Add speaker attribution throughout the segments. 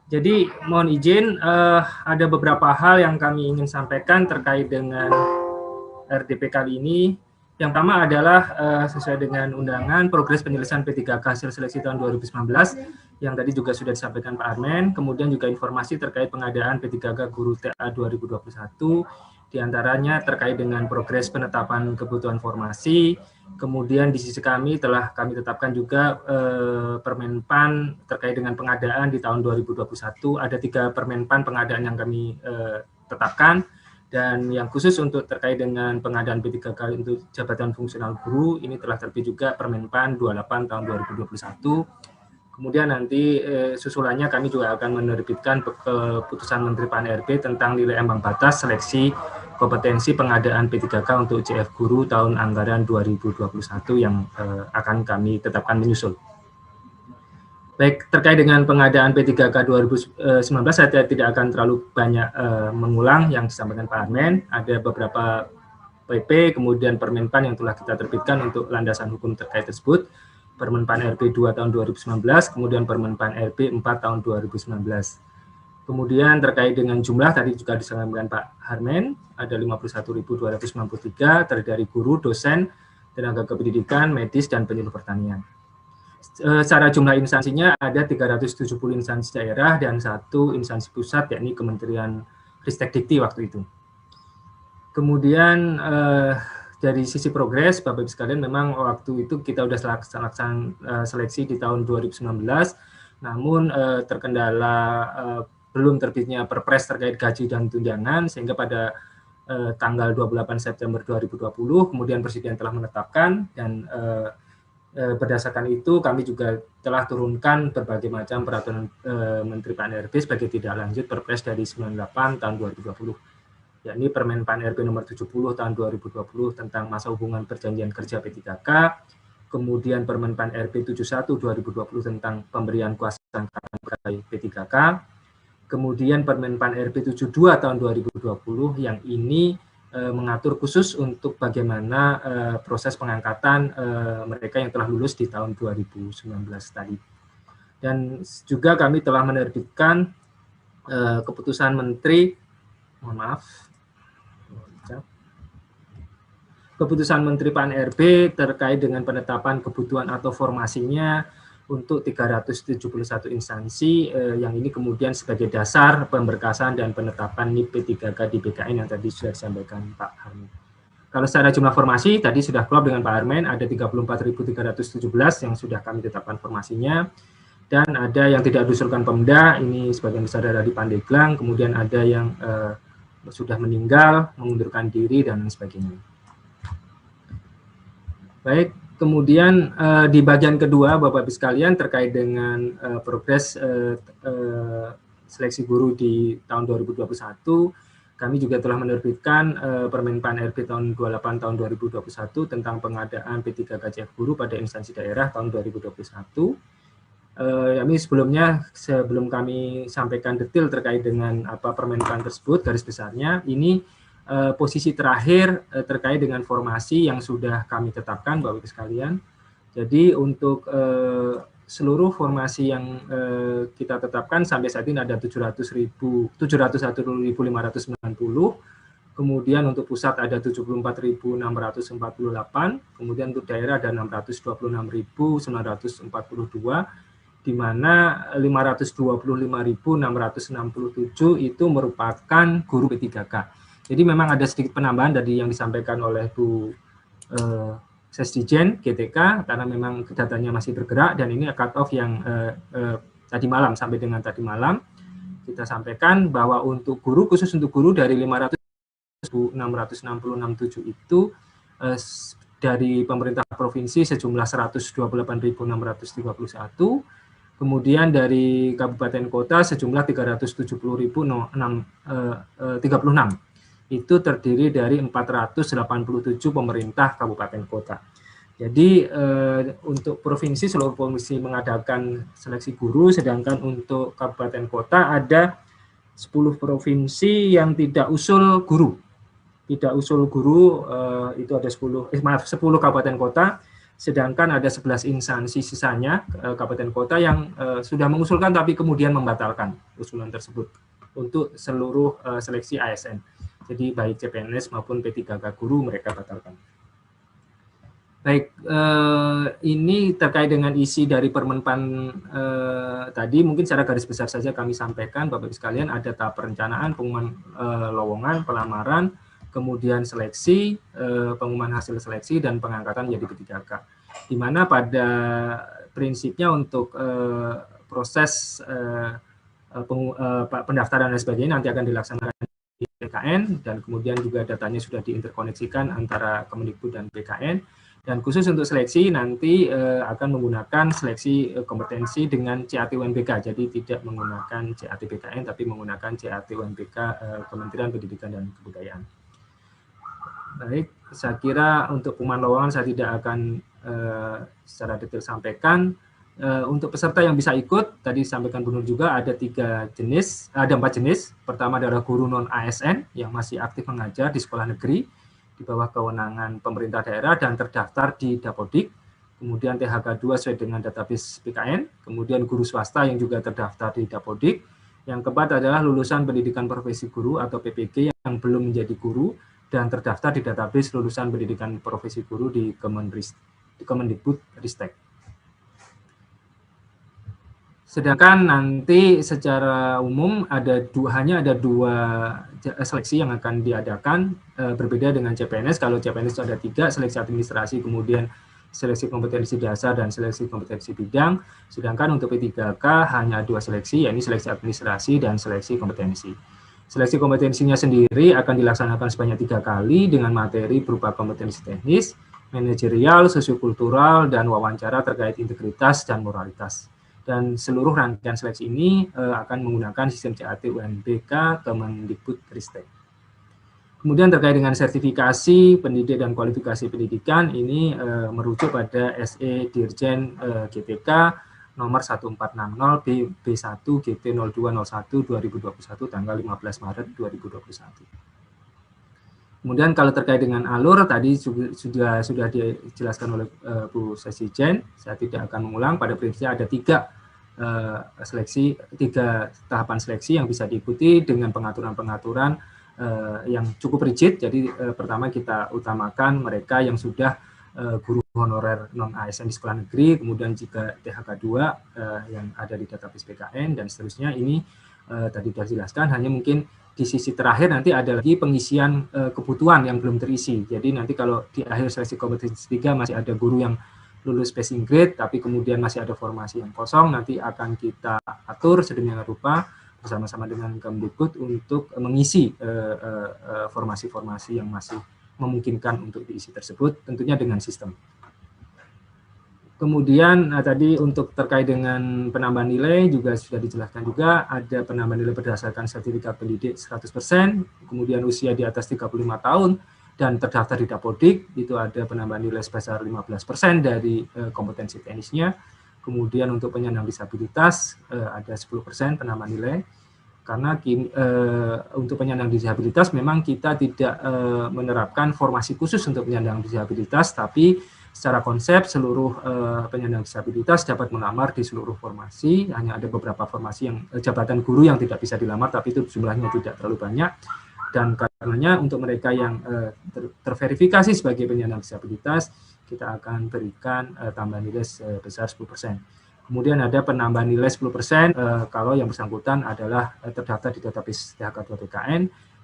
Speaker 1: Jadi mohon izin, ada beberapa hal yang kami ingin sampaikan terkait dengan RDP kali ini. Yang pertama adalah sesuai dengan undangan progres penyelesaian P3K hasil seleksi tahun 2019 yang tadi juga sudah disampaikan Pak Armen, kemudian juga informasi terkait pengadaan P3K Guru TA 2021, diantaranya terkait dengan progres penetapan kebutuhan formasi. Kemudian di sisi kami telah kami tetapkan juga Permenpan terkait dengan pengadaan di tahun 2021. Ada 3 Permenpan pengadaan yang kami tetapkan. Dan yang khusus untuk terkait dengan pengadaan P3K untuk jabatan fungsional guru, ini telah terbit juga Permenpan 28 tahun 2021. Kemudian nanti susulannya kami juga akan menerbitkan keputusan Menteri Pan-RB tentang nilai ambang batas seleksi kompetensi pengadaan P3K untuk CF Guru tahun anggaran 2021 yang akan kami tetapkan menyusul. Baik, terkait dengan pengadaan P3K 2019, saya tidak akan terlalu banyak mengulang yang disampaikan Pak Armen. Ada beberapa PP, kemudian Permenpan yang telah kita terbitkan untuk landasan hukum terkait tersebut. Permenpan RB 2 tahun 2019, kemudian Permenpan RB 4 tahun 2019. Kemudian terkait dengan jumlah, tadi juga disampaikan Pak Harmen, ada 51.293 terdiri dari guru, dosen, tenaga kependidikan, medis, dan penyuluh pertanian. Secara jumlah instansinya ada 370 instansi daerah dan 1 instansi pusat, yakni Kementerian Ristek Dikti waktu itu. Kemudian dari sisi progres, Bapak Ibu sekalian, memang waktu itu kita sudah seleksi di tahun 2019, namun terkendala belum terbitnya Perpres terkait gaji dan tunjangan, sehingga pada tanggal 28 September 2020, kemudian Presiden telah menetapkan, dan berdasarkan itu kami juga telah turunkan berbagai macam peraturan Menteri Pan-RB sebagai tidak lanjut Perpres dari 98 tahun 2020, yakni Permen Pan-RB nomor 70 tahun 2020 tentang masa hubungan perjanjian kerja P3K, kemudian Permen Pan-RB 71 2020 tentang pemberian kuasa angkatan pegawai P3K, kemudian Permen Pan-RB 72 tahun 2020 yang ini mengatur khusus untuk bagaimana proses pengangkatan mereka yang telah lulus di tahun 2019 tadi. Dan juga kami telah menerbitkan keputusan Menteri, keputusan Menteri Pan-RB terkait dengan penetapan kebutuhan atau formasinya untuk 371 instansi yang ini kemudian sebagai dasar pemberkasan dan penetapan NIP P3K di BKN yang tadi sudah disampaikan Pak Harmen. Kalau secara jumlah formasi tadi sudah klop dengan Pak Harmen, ada 34.317 yang sudah kami tetapkan formasinya, dan ada yang tidak diusulkan Pemda, ini sebagian besar dari Pandeglang, kemudian ada yang sudah meninggal, mengundurkan diri, dan sebagainya. Baik, kemudian di bagian kedua, Bapak-Ibu sekalian, terkait dengan progres seleksi guru di tahun 2021, kami juga telah menerbitkan Permen Pan-RB tahun 28 tahun 2021 tentang pengadaan P3K CF Guru pada instansi daerah tahun 2021. Kami sebelum kami sampaikan detail terkait dengan apa Permen Pan tersebut, garis besarnya, ini posisi terakhir terkait dengan formasi yang sudah kami tetapkan, Bapak Ibu sekalian. Jadi untuk seluruh formasi yang kita tetapkan sampai saat ini ada 701.590, kemudian untuk pusat ada 74.648, kemudian untuk daerah ada 626.942, di mana 525.667 itu merupakan guru P3K. Jadi memang ada sedikit penambahan dari yang disampaikan oleh Bu Sesdijen GTK, karena memang datanya masih bergerak, dan ini cut off yang tadi malam, sampai dengan tadi malam kita sampaikan bahwa untuk guru, khusus untuk guru dari 500.667 itu dari pemerintah provinsi sejumlah 128.631, kemudian dari kabupaten kota sejumlah 370.036. Itu terdiri dari 487 pemerintah kabupaten kota. Jadi untuk provinsi, seluruh provinsi mengadakan seleksi guru, sedangkan untuk kabupaten kota ada 10 provinsi yang tidak usul guru. Tidak usul guru itu ada 10 kabupaten kota, sedangkan ada 11 instansi sisanya kabupaten kota yang sudah mengusulkan tapi kemudian membatalkan usulan tersebut untuk seluruh seleksi ASN. Jadi baik CPNS maupun P3K guru mereka batalkan. Baik, ini terkait dengan isi dari Permenpan tadi, mungkin secara garis besar saja kami sampaikan, Bapak-Ibu sekalian, ada tahap perencanaan, pengumuman lowongan, pelamaran, kemudian seleksi, pengumuman hasil seleksi, dan pengangkatan menjadi P3K. Di mana pada prinsipnya untuk proses pendaftaran dan sebagainya nanti akan dilaksanakan di PKN, dan kemudian juga datanya sudah diinterkoneksikan antara Kemendikbud dan PKN. Dan khusus untuk seleksi nanti akan menggunakan seleksi kompetensi dengan CAT UNBK, jadi tidak menggunakan CAT PKN tapi menggunakan CAT UNBK Kementerian Pendidikan dan Kebudayaan. Baik, saya kira untuk pengumuman lowongan saya tidak akan secara detail sampaikan. Untuk peserta yang bisa ikut, tadi disampaikan Bu Nur juga ada 4 jenis. Pertama adalah guru non ASN yang masih aktif mengajar di sekolah negeri di bawah kewenangan pemerintah daerah dan terdaftar di Dapodik, kemudian THK 2 sesuai dengan database PKN, kemudian guru swasta yang juga terdaftar di Dapodik. Yang keempat adalah lulusan pendidikan profesi guru atau PPG yang belum menjadi guru dan terdaftar di database lulusan pendidikan profesi guru di Kemendikbud Ristek. Sedangkan nanti secara umum hanya ada 2 seleksi yang akan diadakan, berbeda dengan CPNS. Kalau CPNS itu ada 3, seleksi administrasi, kemudian seleksi kompetensi dasar dan seleksi kompetensi bidang. Sedangkan untuk P3K hanya 2 seleksi, yakni seleksi administrasi dan seleksi kompetensi. Seleksi kompetensinya sendiri akan dilaksanakan sebanyak 3 kali dengan materi berupa kompetensi teknis, manajerial, sosiokultural, dan wawancara terkait integritas dan moralitas. Dan seluruh rangkaian seleksi ini akan menggunakan sistem CAT UNBK Kemendikbud Ristek. Kemudian terkait dengan sertifikasi pendidik dan kualifikasi pendidikan, ini merujuk pada SE Dirjen GTK nomor 1460 B1 GT 0201 2021 tanggal 15 Maret 2021. Kemudian kalau terkait dengan alur tadi sudah dijelaskan oleh Bu Sesijen, saya tidak akan mengulang. Pada prinsipnya ada 3 tahapan seleksi yang bisa diikuti dengan pengaturan-pengaturan yang cukup rigid. Jadi pertama kita utamakan mereka yang sudah guru honorer non ASN di sekolah negeri, kemudian jika THK 2 yang ada di database PKN dan seterusnya. Ini tadi sudah dijelaskan, hanya mungkin di sisi terakhir nanti ada lagi pengisian kebutuhan yang belum terisi. Jadi nanti kalau di akhir seleksi kompetensi 3 masih ada guru yang lulus passing grade, tapi kemudian masih ada formasi yang kosong, nanti akan kita atur sedemikian rupa bersama-sama dengan Kemdikbud untuk mengisi formasi-formasi yang masih memungkinkan untuk diisi tersebut, tentunya dengan sistem. Kemudian tadi untuk terkait dengan penambahan nilai juga sudah dijelaskan juga, ada penambahan nilai berdasarkan sertifikat pendidik 100%, kemudian usia di atas 35 tahun, dan terdaftar di Dapodik, itu ada penambahan nilai sebesar 15% dari kompetensi teknisnya. Kemudian untuk penyandang disabilitas ada 10% penambahan nilai. Karena untuk penyandang disabilitas memang kita tidak menerapkan formasi khusus untuk penyandang disabilitas, tapi secara konsep seluruh penyandang disabilitas dapat melamar di seluruh formasi. Hanya ada beberapa formasi yang jabatan guru yang tidak bisa dilamar, tapi itu jumlahnya tidak terlalu banyak. Dan karenanya untuk mereka yang terverifikasi sebagai penyandang disabilitas, kita akan berikan tambahan nilai sebesar 10%. Kemudian ada penambahan nilai 10% kalau yang bersangkutan adalah terdaftar di database THK 2 PKN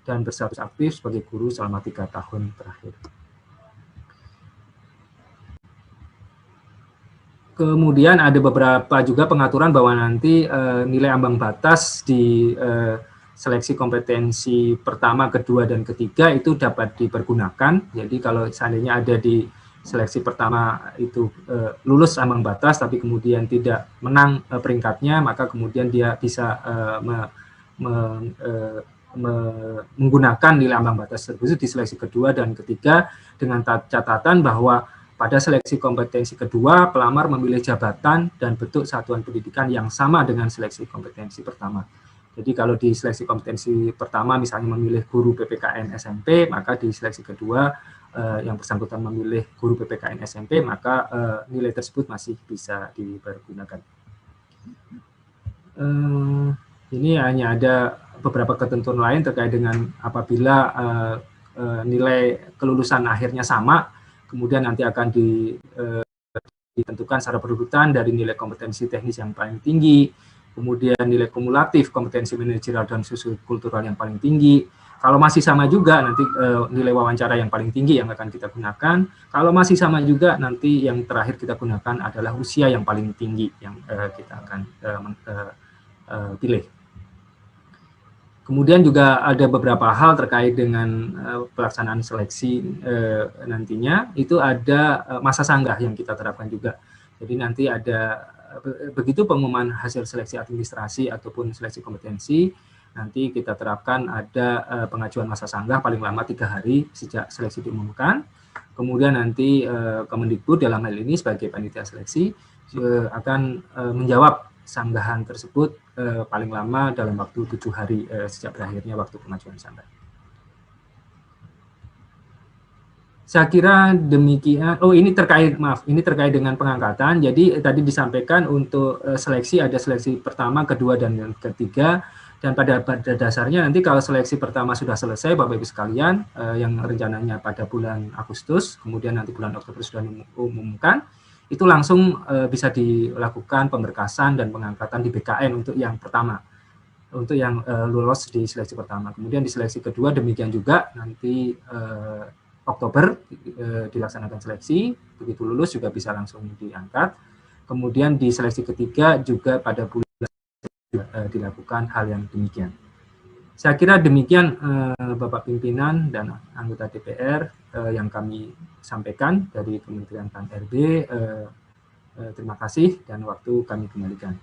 Speaker 1: dan berstatus aktif sebagai guru selama 3 tahun terakhir. Kemudian ada beberapa juga pengaturan bahwa nanti nilai ambang batas di seleksi kompetensi pertama, kedua, dan ketiga itu dapat dipergunakan. Jadi kalau seandainya ada di seleksi pertama itu lulus ambang batas, tapi kemudian tidak menang peringkatnya, maka kemudian dia bisa menggunakan nilai ambang batas tersebut di seleksi kedua dan ketiga, dengan catatan bahwa pada seleksi kompetensi kedua, pelamar memilih jabatan dan bentuk satuan pendidikan yang sama dengan seleksi kompetensi pertama. Jadi kalau di seleksi kompetensi pertama misalnya memilih guru PPKN SMP, maka di seleksi kedua yang bersangkutan memilih guru PPKN SMP, maka nilai tersebut masih bisa dipergunakan. Ini hanya ada beberapa ketentuan lain terkait dengan apabila nilai kelulusan akhirnya sama, kemudian nanti akan ditentukan secara berurutan dari nilai kompetensi teknis yang paling tinggi, kemudian nilai kumulatif kompetensi manajerial dan sosiokultural yang paling tinggi. Kalau masih sama juga, nanti nilai wawancara yang paling tinggi yang akan kita gunakan. Kalau masih sama juga, nanti yang terakhir kita gunakan adalah usia yang paling tinggi yang kita akan pilih. Kemudian juga ada beberapa hal terkait dengan pelaksanaan seleksi nantinya. Itu ada masa sanggah yang kita terapkan juga. Jadi nanti ada, begitu pengumuman hasil seleksi administrasi ataupun seleksi kompetensi, nanti kita terapkan ada pengajuan masa sanggah paling lama 3 hari sejak seleksi diumumkan. Kemudian nanti Kemendikbud dalam hal ini sebagai panitia seleksi akan menjawab sanggahan tersebut paling lama dalam waktu 7 hari sejak berakhirnya waktu pengajuan sanggah. Saya kira demikian. Oh, ini terkait, maaf, ini terkait dengan pengangkatan. Jadi tadi disampaikan untuk seleksi ada seleksi pertama, kedua, dan yang ketiga. Dan pada dasarnya nanti kalau seleksi pertama sudah selesai, Bapak Ibu sekalian, yang rencananya pada bulan Agustus, kemudian nanti bulan Oktober sudah diumumkan, itu langsung bisa dilakukan pemberkasan dan pengangkatan di BKN untuk yang pertama, untuk yang lulus di seleksi pertama. Kemudian di seleksi kedua demikian juga, nanti Oktober dilaksanakan seleksi, begitu lulus juga bisa langsung diangkat. Kemudian di seleksi ketiga juga pada bulan dilakukan hal yang demikian. Saya kira demikian Bapak Pimpinan dan anggota DPR yang kami sampaikan dari Kementerian PAN RB. Terima kasih dan waktu kami kembalikan.